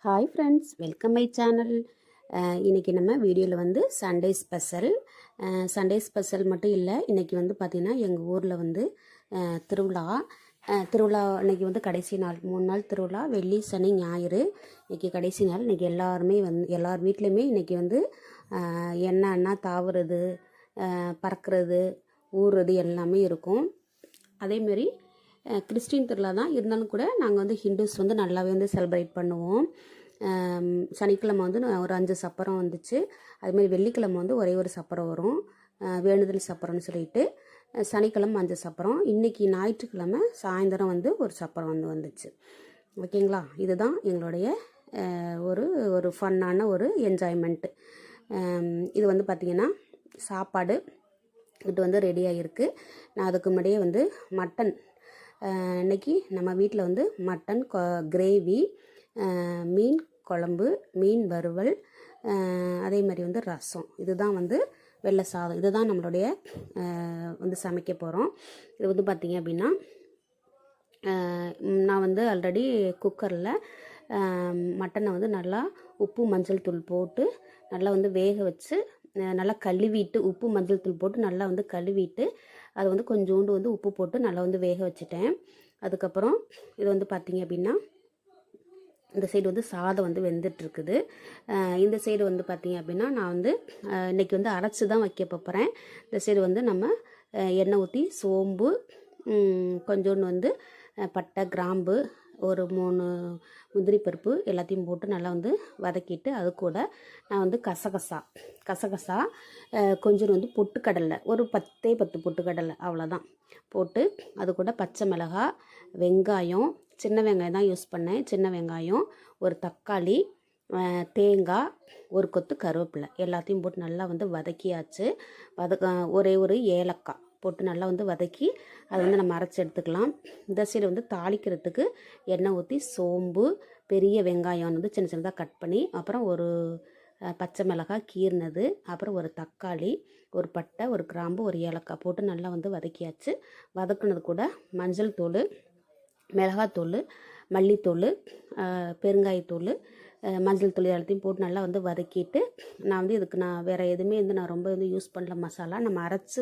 Hi friends, welcome my channel. இன்றைக்கி நம்ம வீடியோவில் வந்து சண்டே ஸ்பெஷல் மட்டும் இல்லை. இன்றைக்கி வந்து பார்த்திங்கன்னா எங்கள் ஊரில் வந்து திருவிழா இன்றைக்கி வந்து கடைசி நாள். 3 நாள் திருவிழா, வெள்ளி சனி ஞாயிறு. இன்றைக்கி கடைசி நாள். இன்றைக்கி எல்லார் வீட்லேயுமே இன்றைக்கி வந்து என்ன தாவுறது, பறக்கிறது, ஊறுறது எல்லாமே இருக்கும். அதேமாரி கிறிஸ்டின் திருவிழா தான் இருந்தாலும் கூட நாங்கள் வந்து ஹிந்துஸ் வந்து நல்லாவே வந்து செலிப்ரேட் பண்ணுவோம். சனிக்கிழமை வந்து ஒரு 5 சப்பரம் வந்துச்சு. அதுமாதிரி வெள்ளிக்கிழமை வந்து ஒரே ஒரு சப்பரம் வரும், வேண்டுதல் சப்பரம்னு சொல்லிட்டு. சனிக்கிழமை 5 சப்பரம். இன்றைக்கி ஞாயிற்றுக்கிழமை சாயந்தரம் வந்து ஒரு சப்பரம் வந்துச்சு. ஓகேங்களா? இதுதான் எங்களுடைய ஒரு ஃபன்னான ஒரு என்ஜாய்மெண்ட்டு. இது வந்து பார்த்திங்கன்னா சாப்பாடு இது வந்து ரெடியாக இருக்குது. நான் அதுக்கு முன்னாடியே வந்து மட்டன், இன்றைக்கி நம்ம வீட்டில் வந்து மட்டன் கிரேவி, மீன் குழம்பு, மீன் வறுவல், அதே மாதிரி வந்து ரசம், இதுதான் வந்து வெள்ளை சாதம், இதுதான் நம்மளுடைய வந்து சமைக்க போகிறோம். இது வந்து பார்த்திங்க அப்படின்னா நான் வந்து ஆல்ரெடி குக்கரில் மட்டனை வந்து நல்லா உப்பு மஞ்சள் தூள் போட்டு நல்லா வந்து வேக வச்சு நல்லா கழுவிட்டு, உப்பு மஞ்சள் தூள் போட்டு நல்லா வந்து கழுவிட்டு அதை வந்து கொஞ்சோண்டு வந்து உப்பு போட்டு நல்லா வந்து வேக வச்சுட்டேன். அதுக்கப்புறம் இது வந்து பார்த்திங்க அப்படின்னா இந்த சைடு வந்து சாதம் வந்து வெந்துட்டுருக்குது. இந்த சைடு வந்து பார்த்திங்க அப்படின்னா நான் வந்து இன்றைக்கி வந்து அரைச்சி தான் வைக்க போகிறேன். இந்த சைடு வந்து நம்ம எண்ணெய் ஊற்றி சோம்பு, கொஞ்சோண்டு வந்து பட்டை, கிராம்பு, ஒரு 3 முந்திரி பருப்பு எல்லாத்தையும் போட்டு நல்லா வந்து வதக்கிட்டு, அது கூட நான் வந்து கசகசா கொஞ்சம் வந்து பொட்டுக்கடலை, ஒரு 10 பொட்டுக்கடலை அவ்வளோதான் போட்டு, அது கூட பச்சை மிளகாய், வெங்காயம், சின்ன வெங்காயம் தான் யூஸ் பண்ணேன், சின்ன வெங்காயம், ஒரு தக்காளி, தேங்காய், ஒரு கொத்து கருவேப்பிலை எல்லாத்தையும் போட்டு நல்லா வந்து வதக்கியாச்சு. ஒரே ஒரு ஏலக்காய் போட்டு நல்லா வந்து வதக்கி அதை வந்து நம்ம அரைச்சி எடுத்துக்கலாம். இந்த சைடு வந்து தாளிக்கிறதுக்கு எண்ணெய் ஊற்றி சோம்பு, பெரிய வெங்காயம் வந்து சின்ன சின்னதாக கட் பண்ணி, அப்புறம் ஒரு பச்சை மிளகாய் கீர்னது, அப்புறம் ஒரு தக்காளி, ஒரு பட்டை, ஒரு கிராம்பு, ஒரு ஏலக்காய் போட்டு நல்லா வந்து வதக்கியாச்சு. வதக்குனது கூட மஞ்சள் தூள், மிளகாத்தூள், மல்லித்தூள், பெருங்காயத்தூள், மஞ்சள் தூள் எல்லாத்தையும் போட்டு நல்லா வந்து வதக்கிட்டு, நான் வந்து இதுக்கு வேறு எதுவுமே வந்து நான் ரொம்ப வந்து யூஸ் பண்ணல மசாலா. நம்ம அரைச்சி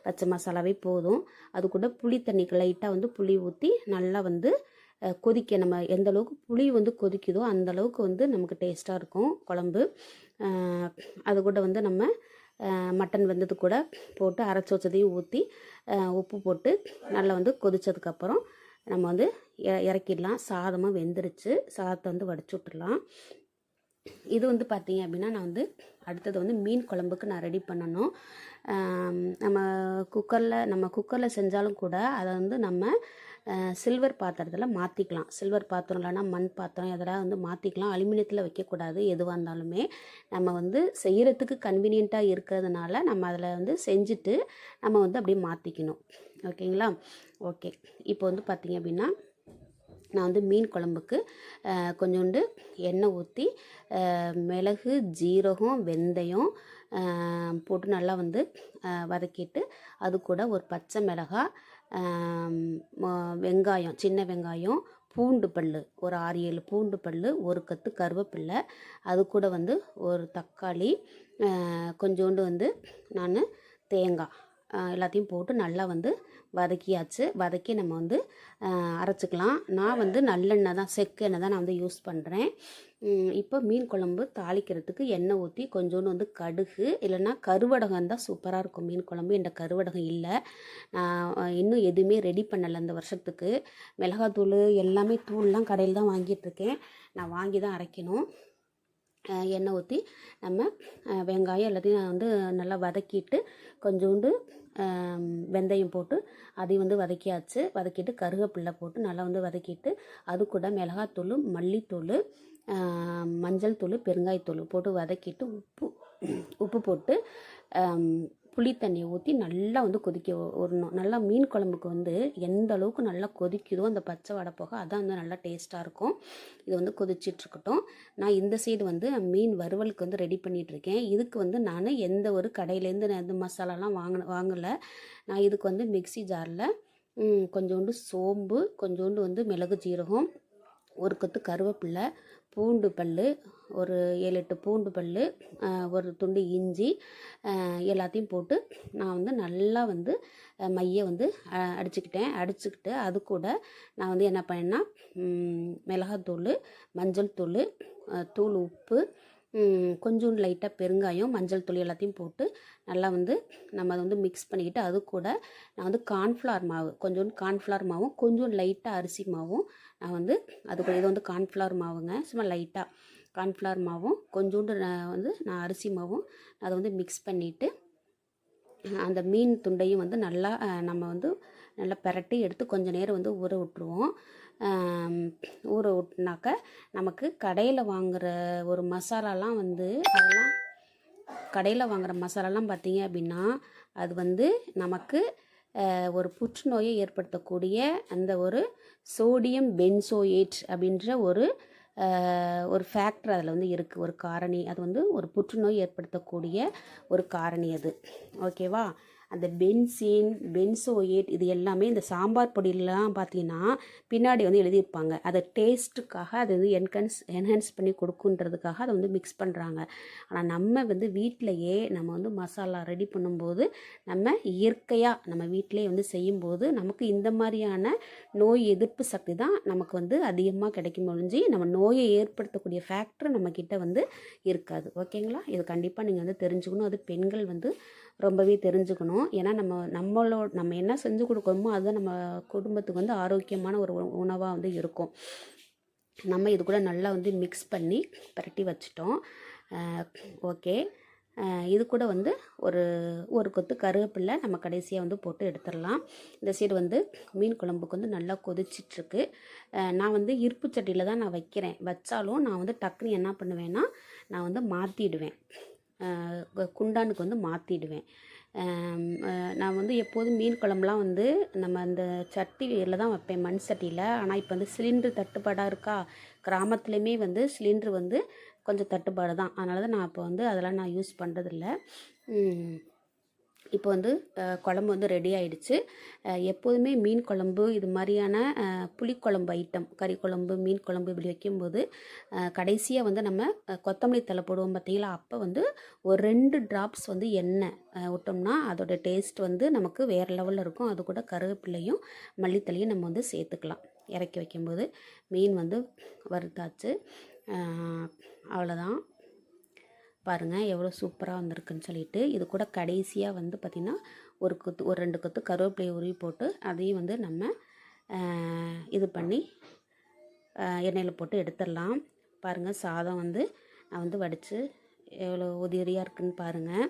வச்ச மசாலாவே போதும். அது கூட புளி தண்ணிக்கு லைட்டாக வந்து புளி ஊற்றி நல்லா வந்து கொதிக்க, நம்ம எந்த அளவுக்கு புளி வந்து கொதிக்குதோ அந்தளவுக்கு வந்து நமக்கு டேஸ்ட்டாக இருக்கும் குழம்பு. அது கூட வந்து நம்ம மட்டன் வெந்தது கூட போட்டு அரைச்சி வச்சதையும் ஊற்றி உப்பு போட்டு நல்லா வந்து கொதித்ததுக்கப்புறம் நம்ம வந்து இறக்கிடலாம். சாதமாக வெந்துருச்சு. சாதத்தை வந்து வடிச்சு விட்டுடலாம். இது வந்து பார்த்திங்க அப்படின்னா நான் வந்து அடுத்தது வந்து மீன் குழம்புக்கு நான் ரெடி பண்ணணும். நம்ம குக்கரில் செஞ்சாலும் கூட அதை வந்து நம்ம சில்வர் பாத்திரத்தில் மாற்றிக்கலாம். சில்வர் பாத்திரம் இல்லைனா மண் பாத்திரம் எதெல்லாம் வந்து மாற்றிக்கலாம். அலுமினியத்தில் வைக்கக்கூடாது. எதுவாக இருந்தாலுமே நம்ம வந்து செய்கிறதுக்கு கன்வீனியண்ட்டாக இருக்கிறதுனால நம்ம அதில் வந்து செஞ்சுட்டு நம்ம வந்து அப்படியே மாற்றிக்கணும். ஓகேங்களா? ஓகே, இப்போ வந்து பார்த்திங்க அப்படின்னா நான் வந்து மீன் குழம்புக்கு கொஞ்சோண்டு எண்ணெய் ஊற்றி மிளகு, ஜீரகம், வெந்தயம் போட்டு நல்லா வந்து வதக்கிட்டு, அது கூட ஒரு பச்சை மிளகாய், வெங்காயம், சின்ன வெங்காயம், பூண்டு பல், ஒரு 6-7 பூண்டு பல், ஒரு கத்து கருவேப்பிலை, அது கூட வந்து ஒரு தக்காளி, கொஞ்சோண்டு வந்து நான் தேங்காய் எல்லாத்தையும் போட்டு நல்லா வந்து வதக்கியாச்சு. வதக்கி நம்ம வந்து அரைச்சிக்கலாம். நான் வந்து நல்லெண்ணெய் தான், செக்கு எண்ணெய் தான் நான் வந்து யூஸ் பண்ணுறேன். இப்போ மீன் குழம்பு தாளிக்கிறதுக்கு எண்ணெய் ஊற்றி கொஞ்சோண்டு வந்து கடுகு இல்லைன்னா கருவடகம் தான் சூப்பராக இருக்கும் மீன் குழம்பு. என்ற கருவடகம் இல்லை, நான் இன்னும் எதுவுமே ரெடி பண்ணலை இந்த வருஷத்துக்கு. மிளகாத்தூள் எல்லாமே தூள்லாம் கடையில் தான் வாங்கிட்டுருக்கேன். நான் வாங்கி தான் அரைக்கணும். எண்ணெய் ஊற்றி நம்ம வெங்காயம் எல்லாத்தையும் வந்து நல்லா வதக்கிட்டு, கொஞ்சோண்டு வெந்தயம் போட்டு அதையும் வந்து வதக்கியாச்சு. வதக்கிட்டு கருவேப்பிலை போட்டு நல்லா வந்து வதக்கிட்டு, அது கூட மிளகாத்தூள், மல்லித்தூள், மஞ்சள் தூள், பெருங்காயத்தூள் போட்டு வதக்கிட்டு, உப்பு போட்டு புளி தண்ணியை ஊற்றி நல்லா வந்து கொதிக்க விடணும். நல்லா மீன் குழம்புக்கு வந்து எந்த அளவுக்கு நல்லா கொதிக்குதோ அந்த பச்சை வடை போக அதான் வந்து நல்லா டேஸ்ட்டாக இருக்கும். இது வந்து கொதிச்சிட்ருக்கட்டும். நான் இந்த சைடு வந்து மீன் வறுவலுக்கு வந்து ரெடி பண்ணிகிட்ருக்கேன். இதுக்கு வந்து நான் எந்த ஒரு கடையிலேருந்து நான் எந்த மசாலாலாம் வாங்கலை. நான் இதுக்கு வந்து மிக்ஸி ஜாரில் கொஞ்சோண்டு சோம்பு, கொஞ்சோண்டு வந்து மிளகு, ஜீரகம், ஒரு கொத்து கருவேப்பிலை பூண்டு பல், ஒரு 7 8 பூண்டு பல், ஒரு துண்டு இஞ்சி, எல்லாத்தையும் போட்டு நான் வந்து நல்லா வந்து மைய வந்து அடிச்சுக்கிட்டு அது கூட நான் வந்து என்ன பண்ணேன்னா மிளகாத்தூள், மஞ்சள் தூள், தூள் உப்பு, கொஞ்சோண்டு லைட்டாக பெருங்காயம், மஞ்சள் தூள் எல்லாத்தையும் போட்டு நல்லா வந்து நம்ம அதை வந்து மிக்ஸ் பண்ணிக்கிட்டு அது கூட நான் வந்து கார்ன்ஃப்ளவர் மாவு, கொஞ்சோண்டு கார்ன்ஃப்ளவர் மாவும் கொஞ்சோண்டு லைட்டாக அரிசி மாவும் நான் வந்து அது கூட, இது வந்து கார்ன்ஃப்ளவர் மாவுங்க, சும்மா லைட்டாக கார்ன்ஃப்ளவர் மாவும் கொஞ்சோண்டு நான் அரிசி மாவும் அதை வந்து மிக்ஸ் பண்ணிவிட்டு அந்த மீன் துண்டையும் வந்து நல்லா நம்ம வந்து நல்லா பிரட்டி எடுத்து கொஞ்சம் நேரம் வந்து ஊற விட்டுருவோம். ஊற விட்டுனாக்க நமக்கு கடையில் வாங்குகிற ஒரு மசாலாலாம் வந்து அதெல்லாம் கடையில் வாங்குகிற மசாலாலாம் பார்த்திங்க அப்படின்னா அது வந்து நமக்கு ஒரு புற்றுநோயை ஏற்படுத்தக்கூடிய அந்த ஒரு சோடியம் பென்சோயேட் அப்படின்ற ஒரு ஃபேக்டர் அதில் வந்து இருக்குது, ஒரு காரணி. அது வந்து ஒரு புற்றுநோய் ஏற்படுத்தக்கூடிய ஒரு காரணி அது. ஓகேவா? அந்த பென்சீன், பென்சோயேட் இது எல்லாமே இந்த சாம்பார் பொடியிலலாம் பார்த்தீங்கன்னா பின்னாடி வந்து எழுதியிருப்பாங்க. அதை டேஸ்ட்டுக்காக அதை வந்து என்ஹான்ஸ் பண்ணி கொடுக்குன்றதுக்காக அதை வந்து மிக்ஸ் பண்ணுறாங்க. ஆனால் நம்ம வந்து வீட்டிலையே நம்ம வந்து மசாலா ரெடி பண்ணும்போது நம்ம இயற்கையாக நம்ம வீட்டிலே வந்து செய்யும்போது நமக்கு இந்த மாதிரியான நோய் எதிர்ப்பு சக்தி தான் நமக்கு வந்து அதிகமாக கிடைக்கும் ஒழிஞ்சு நம்ம நோயை ஏற்படுத்தக்கூடிய ஃபேக்டர் நம்மக்கிட்ட வந்து இருக்காது. ஓகேங்களா? இது கண்டிப்பாக நீங்கள் வந்து தெரிஞ்சுக்கணும். அது பெண்கள் வந்து ரொம்பவே தெரிஞ்சுக்கணும். ஏன்னா நம்ம என்ன செஞ்சு கொடுக்குறோமோ அதுதான் நம்ம குடும்பத்துக்கு வந்து ஆரோக்கியமான ஒரு உணவாக வந்து இருக்கும். நம்ம இது கூட நல்லா வந்து மிக்ஸ் பண்ணி பிரட்டி வச்சிட்டோம். ஓகே, இது கூட வந்து ஒரு கொத்து கருவேப்பிலை நம்ம கடைசியாக வந்து போட்டு எடுத்துடலாம். இந்த சைடு வந்து மீன் குழம்புக்கு வந்து நல்லா கொதிச்சிட்ருக்கு. நான் வந்து இருப்பு சட்டியில் தான் நான் வச்சாலும் நான் வந்து டக்குன்னு என்ன பண்ணுவேன்னா நான் வந்து மாற்றிடுவேன், குண்டானுக்கு வந்து மாற்றிடுவேன். நான் வந்து எப்போதும் மீன் குழம்புலாம் வந்து நம்ம அந்த சட்டியில் தான் வைப்பேன், மண் சட்டியில். ஆனால் இப்போ வந்து சிலிண்டர் தட்டுப்பாடாக இருக்கா, கிராமத்துலேயுமே வந்து சிலிண்டர் வந்து கொஞ்சம் தட்டுப்பாடு தான். அதனால தான் நான் இப்போ வந்து அதெல்லாம் நான் யூஸ் பண்ணுறதில்ல. இப்போ வந்து குழம்பு வந்து ரெடி ஆகிடுச்சு. எப்போதுமே மீன் குழம்பு இது மாதிரியான புளிக்குழம்பு ஐட்டம், கறி குழம்பு, மீன் குழம்பு இப்படி வைக்கும்போது கடைசியாக வந்து நம்ம கொத்தமல்லி தழை போடுவோம் பார்த்தீங்களா, அப்போ வந்து ஒரு 2 ட்ராப்ஸ் வந்து எண்ணெய் விட்டோம்னா அதோட டேஸ்ட் வந்து நமக்கு வேறு லெவலில் இருக்கும். அது கூட கருவேப்பிலையும் மல்லித்தலையும் நம்ம வந்து சேர்த்துக்கலாம். இறக்கி வைக்கும்போது மீன் வந்து வறுத்தாச்சு. அவ்வளோதான். பாருங்கள் எவ்வளோ சூப்பராக வந்திருக்குன்னு சொல்லிட்டு. இது கூட கடைசியாக வந்து பார்த்திங்கன்னா ஒரு 2 கொத்து கருவேப்பிலையை உருவி போட்டு அதையும் வந்து நம்ம இது பண்ணி எண்ணெயில் போட்டு எடுத்துடலாம். பாருங்கள் சாதம் வந்து நான் வந்து வடித்து எவ்வளோ உதிரியாக இருக்குன்னு பாருங்கள்.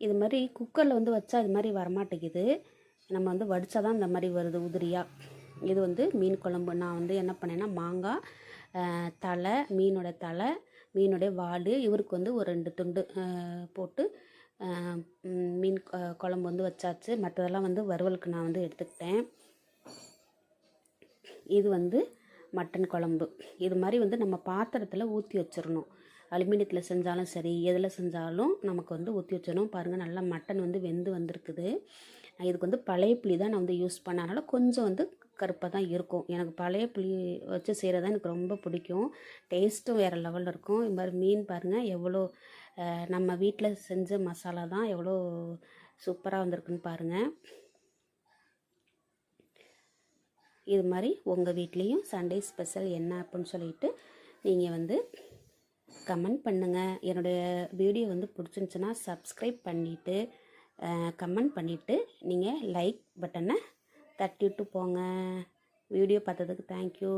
இது மாதிரி குக்கரில் வந்து வச்சா இது மாதிரி வரமாட்டேங்குது. நம்ம வந்து வடித்தா தான் இந்த மாதிரி வருது உதிரியாக. இது வந்து மீன் குழம்பு. நான் வந்து என்ன பண்ணேன்னா மாங்காய், தலை, மீனோட தலை, மீனுடைய வால், இவருக்கு வந்து ஒரு 2 துண்டு போட்டு மீன் குழம்பு வந்து வச்சாச்சு. மற்றதெல்லாம் வந்து வறுவலுக்கு நான் வந்து எடுத்துக்கிட்டேன். இது வந்து மட்டன் குழம்பு. இது மாதிரி வந்து நம்ம பாத்திரத்தில் ஊற்றி வச்சிடணும். அலுமினியத்தில் செஞ்சாலும் சரி, எதில் செஞ்சாலும் நமக்கு வந்து ஊற்றி வச்சிடணும். பாருங்கள் நல்லா மட்டன் வந்து வெந்து வந்திருக்குது. இதுக்கு வந்து பழைய புளி தான் நான் வந்து யூஸ் பண்ணேன். அதனால் கொஞ்சம் வந்து கருப்பாக தான் இருக்கும். எனக்கு பழைய புளி வச்சு செய்கிறது எனக்கு ரொம்ப பிடிக்கும். டேஸ்ட்டும் வேறு லெவலில் இருக்கும். இது மாதிரி மீன் பாருங்கள் எவ்வளோ நம்ம வீட்டில் செஞ்ச மசாலா தான் எவ்வளோ சூப்பராக வந்திருக்குன்னு பாருங்கள். இது மாதிரி உங்கள் வீட்லேயும் சண்டே ஸ்பெஷல் என்ன அப்படின்னு சொல்லிட்டு நீங்கள் வந்து கமெண்ட் பண்ணுங்கள். என்னுடைய வீடியோ வந்து பிடிச்சிருந்துச்சுன்னா சப்ஸ்கிரைப் பண்ணிவிட்டு கமெண்ட் பண்ணிவிட்டு நீங்கள் லைக் பட்டனை தட்டிவிட்டு போங்க. வீடியோ பார்த்ததுக்கு தேங்க்யூ.